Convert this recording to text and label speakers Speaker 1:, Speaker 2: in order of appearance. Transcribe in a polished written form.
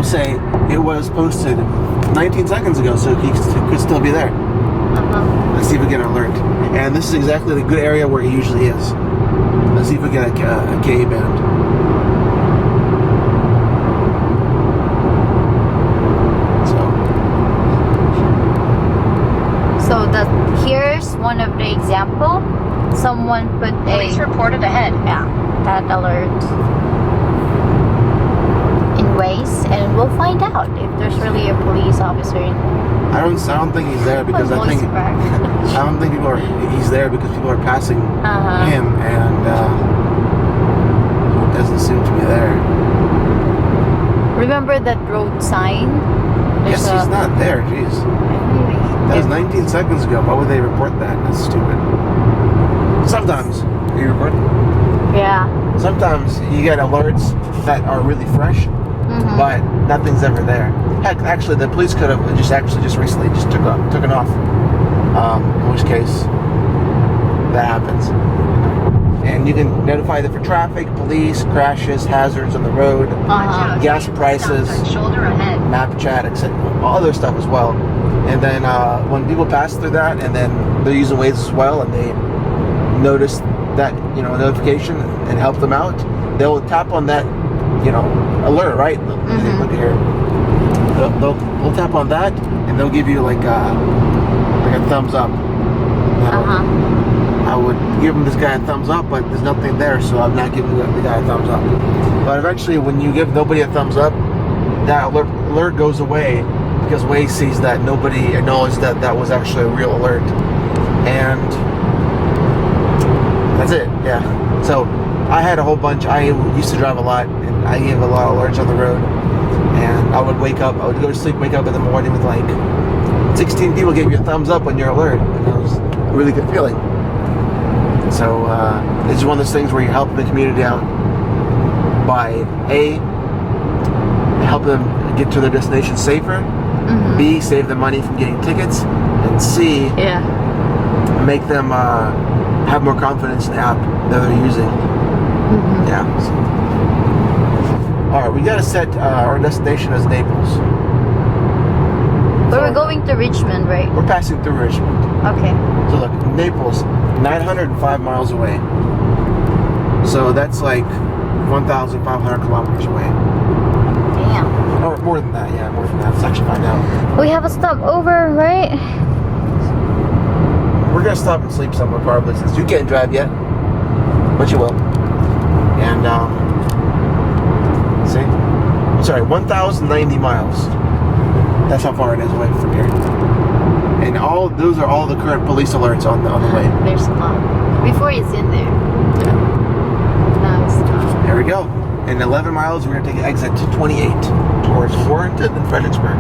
Speaker 1: it'll say it was posted 19 seconds ago, so he could still be there. Let's see if we get an alert. And this is exactly the good area where he usually is. Let's see if we get a K band.
Speaker 2: So here's one of the example. Someone put
Speaker 3: Police reported ahead.
Speaker 2: Yeah, that alert in Waze, and we'll find out if there's really a police officer in there.
Speaker 1: I don't think he's there because I don't think he's there because people are passing him, and he doesn't seem to be there.
Speaker 2: Remember that road sign?
Speaker 1: Yes, he's not there. Jeez. That was 19 seconds ago. Why would they report that? That's stupid. Sometimes you report.
Speaker 2: Yeah.
Speaker 1: Sometimes you get alerts that are really fresh, but nothing's ever there. Heck, actually, the police could have just recently took it off. In which case, that happens. And you can notify them for traffic, police, crashes, hazards on the road, gas prices,
Speaker 3: Shoulder ahead.
Speaker 1: map chat, etc. All other stuff as well. And then when people pass through that, and then they're using Waze as well, and they notice that notification and help them out, they'll tap on that alert, right? Look at here. They'll tap on that, and they'll give you like a thumbs up. I would give this guy a thumbs up, but there's nothing there, so I'm not giving the guy a thumbs up. But eventually, when you give nobody a thumbs up, that alert goes away because Waze sees that nobody acknowledged that was actually a real alert, and that's it. Yeah. So I had a whole bunch. I used to drive a lot, and I gave a lot of alerts on the road. And I would wake up. I would go to sleep, wake up in the morning with like 16 people gave you a thumbs up on your alert, and that was a really good feeling. So it's one of those things where you help the community out by help them get to their destination safer, B, save them money from getting tickets, and C, make them have more confidence in the app that they're using. Yeah. So. All right, we gotta set our destination as Naples.
Speaker 2: But we're going to Richmond, right?
Speaker 1: We're passing through Richmond.
Speaker 2: Okay.
Speaker 1: So look, Naples, 905 miles away. So that's like 1,500 kilometers away.
Speaker 2: Damn.
Speaker 1: Or more than that, yeah, more than that. Let's actually find out.
Speaker 2: We have a stopover, right?
Speaker 1: We're gonna stop and sleep somewhere probably, since you can't drive yet, but you will. And see, sorry, 1,090 miles. That's how far it is away from here. And those are all the current police alerts on the way.
Speaker 2: There's a lot. Before it's in there. Now it's not.
Speaker 1: There we go. In 11 miles, we're gonna take exit 28 towards Warrenton and Fredericksburg.